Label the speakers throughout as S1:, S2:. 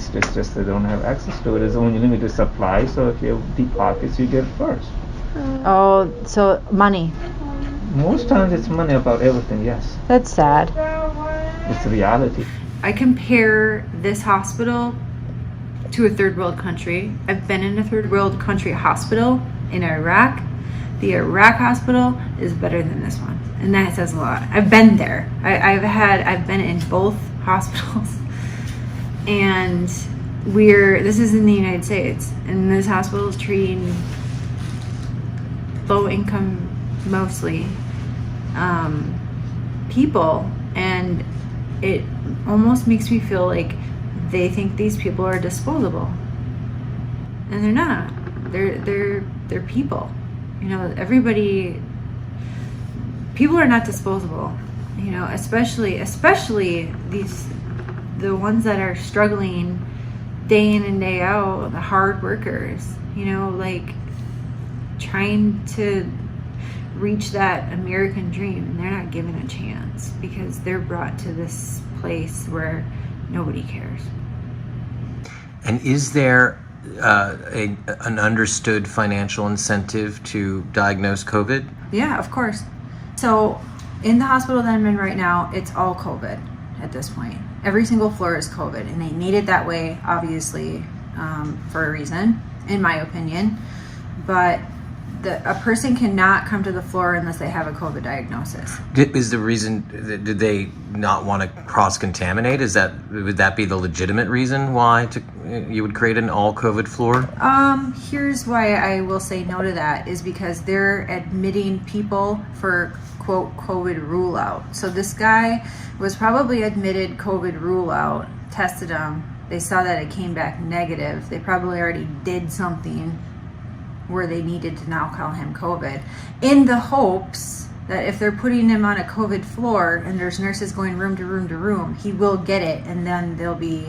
S1: exist. It's just they don't have access to it. There's only limited supply, so if you have deep pockets, you get it first.
S2: Oh, so money.
S1: Most times it's money about everything, yes.
S2: That's sad.
S1: It's the reality.
S3: I compare this hospital to a third world country. I've been in a third world country hospital in Iraq. The Iraq hospital is better than this one, and that says a lot. I've been there. I've been in both hospitals, and this is in the United States, and this hospital is treating low income, mostly people, and it almost makes me feel like they think these people are disposable, and they're not. They're people. You know, people are not disposable. You know, especially the ones that are struggling day in and day out, the hard workers. You know, like trying to reach that American dream, and they're not given a chance because they're brought to this place where nobody cares.
S4: And is there an understood financial incentive to diagnose COVID?
S3: Yeah, of course. So in the hospital that I'm in right now, it's all COVID at this point. Every single floor is COVID, and they need it that way, obviously, for a reason, in my opinion. But a person cannot come to the floor unless they have a COVID diagnosis.
S4: Is the reason, did they not want to cross-contaminate? Would that be the legitimate reason why you would create an all-COVID floor?
S3: Here's why I will say no to that, is because they're admitting people for, quote, COVID rule out. So this guy was probably admitted COVID rule out, tested him. They saw that it came back negative. They probably already did something where they needed to now call him COVID, in the hopes that if they're putting him on a COVID floor and there's nurses going room to room to room, he will get it, and then they'll be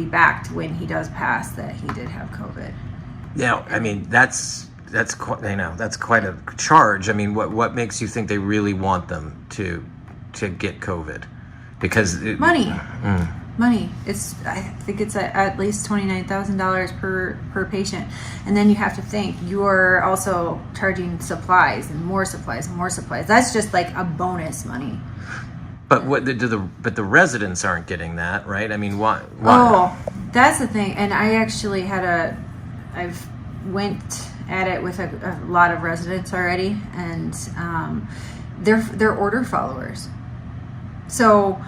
S3: backed when he does pass that he did have COVID.
S4: Yeah, I mean that's quite a charge. I mean, what makes you think they really want them to get COVID? Because
S3: money. Money. I think it's at least $29,000 per patient, and then you have to think you are also charging supplies and more supplies and more supplies. That's just like a bonus money.
S4: But but the residents aren't getting that, right? I mean, why?
S3: Oh, that's the thing. And I actually I've went at it with a lot of residents already, and they're order followers. So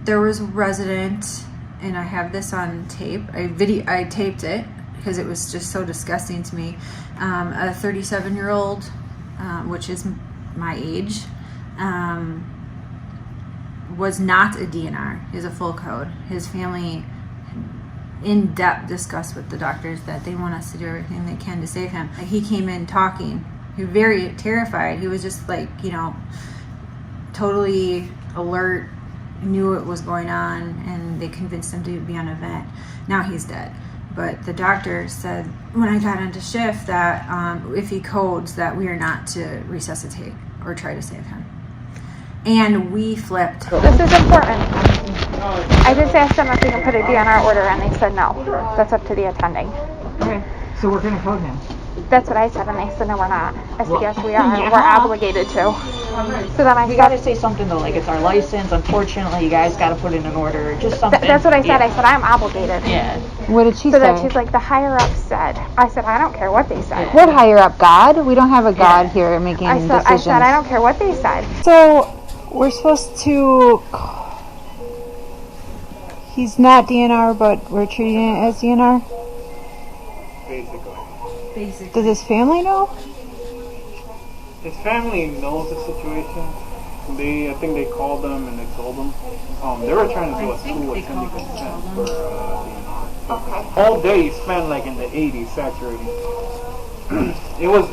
S3: there was a resident, and I have this on tape. I taped it because it was just so disgusting to me. A 37-year-old, which is my age, was not a DNR. He was a full code. His family in depth discussed with the doctors that they want us to do everything they can to save him. He came in talking. He was very terrified. He was just like, totally alert, knew what was going on, and they convinced him to be on a vent. Now he's dead. But the doctor said when I got into shift that if he codes, that we are not to resuscitate or try to save him. And we flipped.
S5: This is important. I just asked them if we can put a DNR order, and they said no. That's up to the attending.
S1: Okay, so we're going to code him.
S5: That's what I said, and they said no, we're not. I said yes, we are. We're obligated to. So then
S6: you got to say something though, like it's our license. Unfortunately, you guys got to put in an order, just something.
S5: That's what I said. I said I'm obligated.
S6: Yeah.
S2: What did she say?
S5: So then she's like, the higher up said. I said I don't care what they said.
S2: What higher up? God? We don't have a God here making decisions.
S5: I said I don't care what they said.
S2: So we're supposed to. He's not DNR, but we're treating it as DNR.
S1: Basically.
S2: Does his family know?
S7: His family knows the situation. I think they called them and they told them. They were trying to do a school attending consent for DNR.
S5: Okay.
S7: All day he spent like in the 80s saturating. It was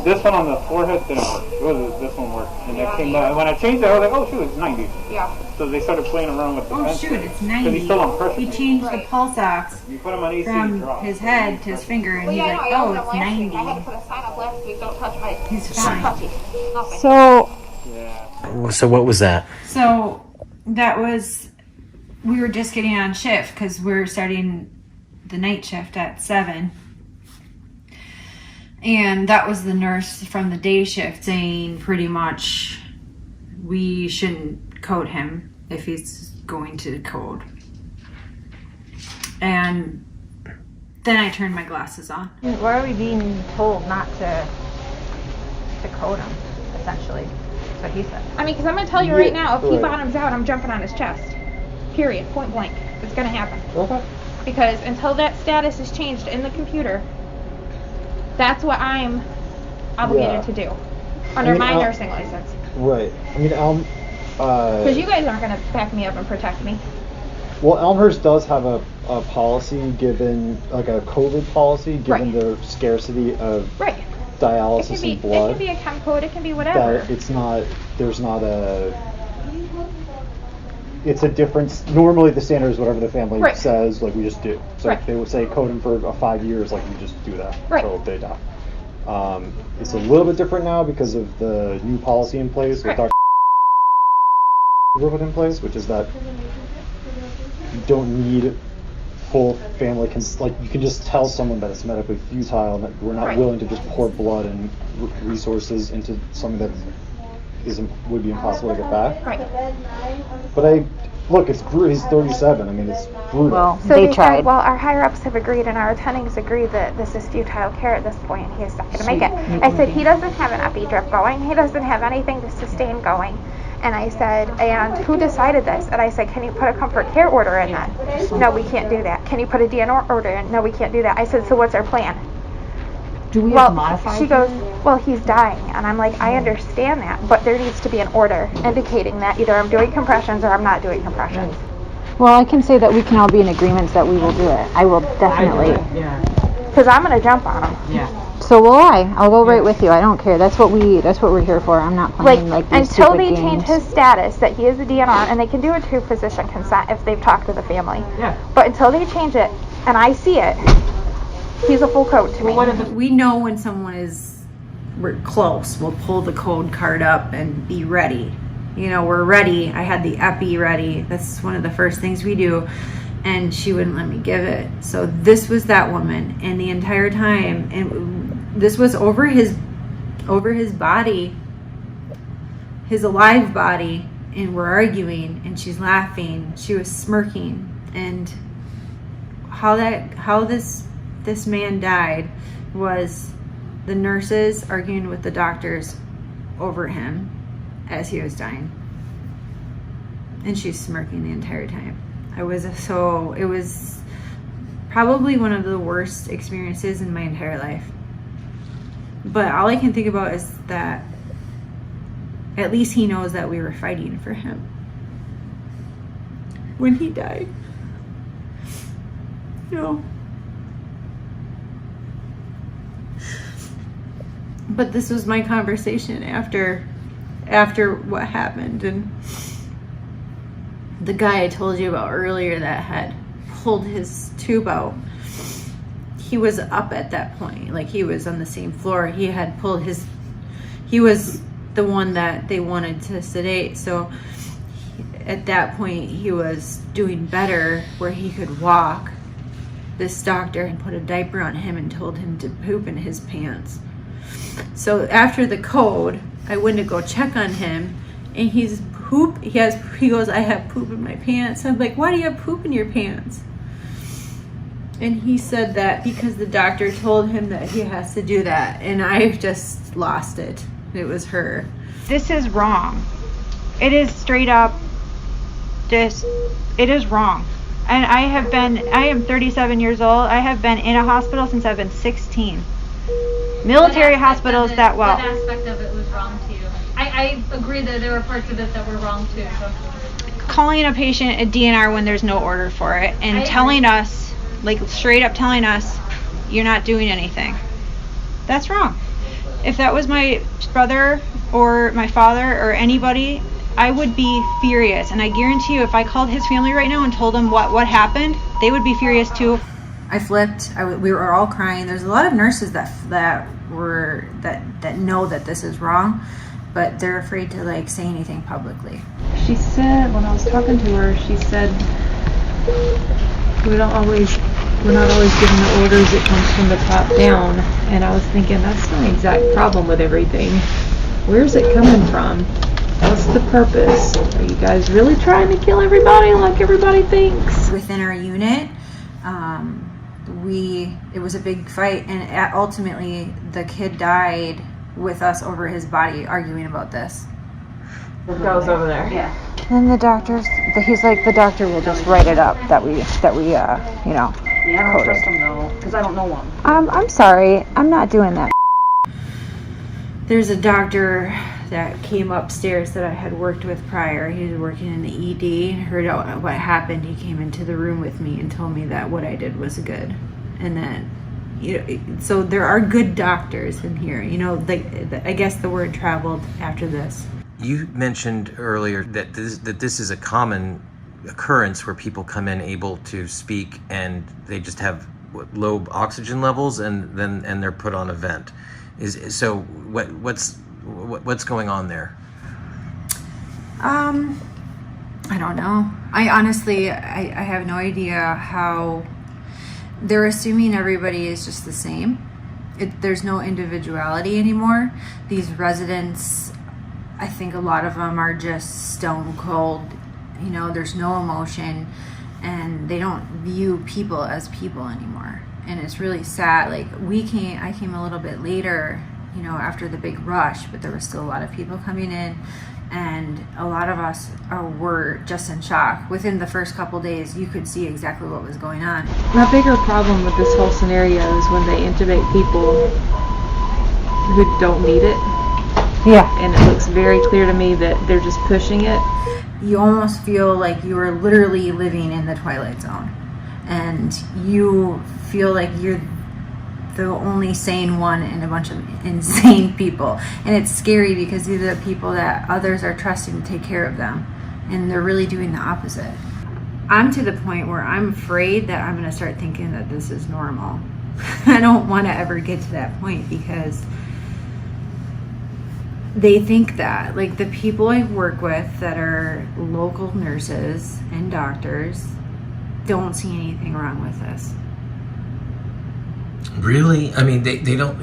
S7: this one on the forehead didn't work. It was this one worked, and it came back. When I changed it, I was like, oh shoot, it's 90.
S5: Yeah.
S7: So they started playing around with the
S3: Oh
S7: fence
S3: shoot,
S7: there.
S3: it's 90.
S7: 'Cause he's still on pressure.
S3: He changed the pulse ox
S7: You put him on AC,
S3: from
S7: drop.
S3: his head to his finger, and
S5: Well,
S3: he's
S5: yeah,
S3: like,
S5: no,
S3: oh,
S5: I
S3: it's
S5: last week.
S3: 90.
S5: I had to put a sign up last week. Don't touch my.
S3: He's fine.
S2: So
S7: Yeah.
S4: So what was that?
S3: So that was we were just getting on shift because we're starting the night shift at 7. And that was the nurse from the day shift saying pretty much we shouldn't code him if he's going to code. And then I turned my glasses on.
S5: Why are we being told not to code him, essentially? That's what he said. I mean, because I'm going to tell you right now, if he bottoms out, I'm jumping on his chest. Period. Point blank. It's going to happen.
S8: Okay.
S5: Because until that status is changed in the computer, that's what I'm obligated to do under my nursing license.
S8: Right. I mean,
S5: because you guys aren't going to back me up and protect me.
S8: Well, Elmhurst does have a policy given, like a COVID policy, given the scarcity of dialysis and blood.
S5: It can be a chem code, it can be whatever.
S8: That it's not, it's a difference. Normally the standard is whatever the family says, like we just do. So if they would say code him for 5 years, like we just do that until they die. It's a little bit different now because of the new policy in place with Dr. put in place, which is that you don't need full family you can just tell someone that it's medically futile and that we're not willing to just pour blood and resources into something that would be impossible to get back. But look, it's brutal. He's 37. I mean, it's brutal.
S5: Well, so they tried. Well, our higher ups have agreed and our attendings agree that this is futile care at this point. He is not going to make it. I said he doesn't have an epi drip going. He doesn't have anything to sustain going. And I said, and who decided this? And I said, can you put a comfort care order in then? No, we can't do that. Can you put a DNR order in? No, we can't do that. I said, so what's our plan?
S6: Do we have to modify?
S5: She goes, well, he's dying. And I'm like, I understand that, but there needs to be an order indicating that either I'm doing compressions or I'm not doing compressions.
S2: Well, I can say that we can all be in agreement that we will do it. I will definitely.
S5: Because I'm going to jump on him.
S6: Yeah.
S2: So will I. I'll go right with you. I don't care. That's what we're here for. I'm not playing like these
S5: until
S2: stupid
S5: they
S2: games.
S5: change his status that he is a DNR, and they can do it to physician consent if they've talked to the family.
S6: Yeah.
S5: But until they change it, and I see it, he's a full code to me.
S3: We know when someone we're close. We'll pull the code card up and be ready. You know, we're ready. I had the epi ready. That's one of the first things we do. And she wouldn't let me give it. So this was that woman, and the entire time, and this was over his body, his alive body, and we're arguing, and she's laughing, she was smirking, and how this man died was the nurses arguing with the doctors over him as he was dying, and she's smirking the entire time. It was probably one of the worst experiences in my entire life. But all I can think about is that at least he knows that we were fighting for him when he died. You know. But this was my conversation after what happened, and the guy I told you about earlier that had pulled his tube out, he was up at that point. Like, he was on the same floor. He had pulled he was the one that they wanted to sedate. So at that point, he was doing better where he could walk. This doctor had put a diaper on him and told him to poop in his pants. So after the code, I went to go check on him, and he goes, I have poop in my pants. I'm like, why do you have poop in your pants? And he said that because the doctor told him that he has to do that. And I just lost it. It was her.
S2: This is wrong. It is straight up it is wrong. And I am 37 years old. I have been in a hospital since I've been 16. Military hospitals that well.
S9: What aspect of it was wrong to you? I agree that there were parts of it that were wrong too. So.
S2: Calling a patient a DNR when there's no order for it, and telling us, like straight up telling us, you're not doing anything. That's wrong. If that was my brother or my father or anybody, I would be furious. And I guarantee you, if I called his family right now and told them what happened, they would be furious too.
S3: I flipped. We were all crying. There's a lot of nurses that know that this is wrong, but they're afraid to like say anything publicly.
S10: She said, when I was talking to her, she said we're not always given the orders. It comes from the top down. And I was thinking, that's not the exact problem with everything. Where's it coming from? What's the purpose? Are you guys really trying to kill everybody like everybody thinks?
S3: Within our unit, it was a big fight, and ultimately the kid died with us over his body arguing about this.
S6: It goes over there.
S3: Yeah.
S2: And the doctor will just write it up that we
S6: Yeah, I don't trust him though, because I don't know him.
S2: I'm sorry, I'm not doing that.
S3: There's a doctor that came upstairs that I had worked with prior. He was working in the ED, heard what happened. He came into the room with me and told me that what I did was good. And then, so there are good doctors in here. I guess the word traveled after this.
S4: You mentioned earlier that this is a common occurrence where people come in able to speak and they just have low oxygen levels and they're put on a vent. So what's going on there?
S3: I don't know. I honestly have no idea how. They're assuming everybody is just the same. There's no individuality anymore. These residents, I think a lot of them are just stone cold. There's no emotion, and they don't view people as people anymore. And it's really sad. I came a little bit later, after the big rush, but there was still a lot of people coming in, and a lot of us were just in shock. Within the first couple days, you could see exactly what was going on.
S10: My bigger problem with this whole scenario is when they intubate people who don't need it.
S2: Yeah.
S10: And it looks very clear to me that they're just pushing it.
S3: You almost feel like you are literally living in the Twilight Zone, and you feel like you're the only sane one in a bunch of insane people. And it's scary because these are the people that others are trusting to take care of them, and they're really doing the opposite. I'm to the point where I'm afraid that I'm going to start thinking that this is normal. I don't want to ever get to that point, because they think that, like, the people I work with that are local nurses and doctors don't see anything wrong with this.
S4: Really? I mean, they don't.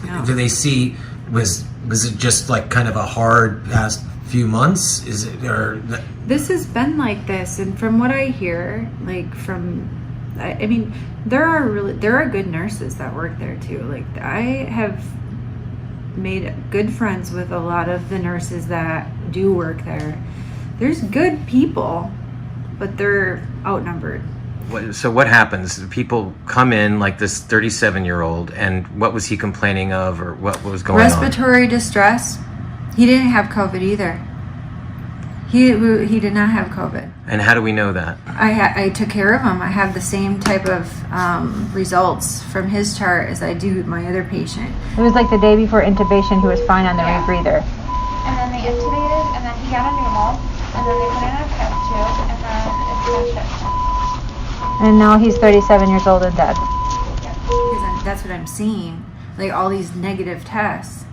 S3: No.
S4: Do they see? Was it just like kind of a hard past few months? Is it or?
S3: This has been like this, and from what I hear, I mean, there are good nurses that work there too. Like, I have made good friends with a lot of the nurses that do work there. There's good people, but they're outnumbered.
S4: So what happens? People come in like this 37-year-old, and what was he complaining of, or what was going on?
S3: Respiratory distress. He didn't have COVID either. He did not have COVID.
S4: And how do we know that?
S3: I took care of him. I have the same type of results from his chart as I do my other patient.
S2: It was like the day before intubation, he was fine on the rebreather.
S5: And then they intubated, and then he got a pneumo, and then they put in a test tube, and then it's finished.
S2: And now he's 37 years old and dead.
S3: Because that's what I'm seeing, like all these negative tests,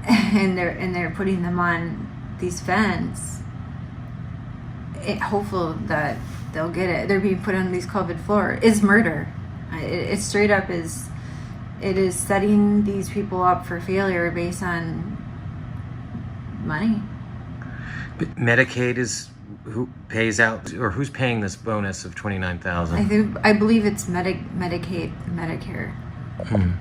S3: and they're putting them on these vents. Hopeful that they'll get it. They're being put on these COVID floors. It's murder. It straight up is. It is setting these people up for failure based on money.
S4: But Medicaid is who pays out, or who's paying this bonus of $29,000?
S3: I believe it's Medicaid, Medicare.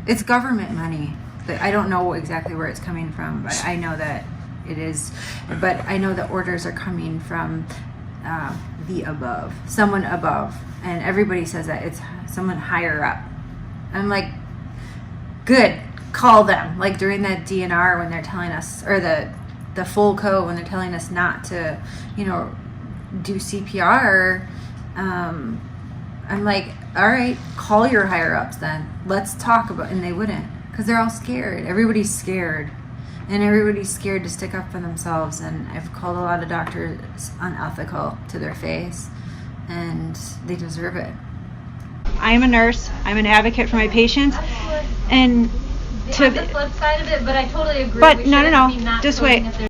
S3: It's government money, but I don't know exactly where it's coming from. But I know that it is. But I know the orders are coming from the above, someone above, and everybody says that it's someone higher up. I'm like, good, call them. Like during that DNR when they're telling us, or the full code when they're telling us not to, do CPR. I'm like, all right, call your higher ups then. Let's talk about. And they wouldn't, because they're all scared. Everybody's scared, and everybody's scared to stick up for themselves. And I've called a lot of doctors unethical to their face, and they deserve it.
S2: I'm a nurse. I'm an advocate for my patients, and
S9: to the flip side of it, but I totally agree.
S2: But no. Just wait.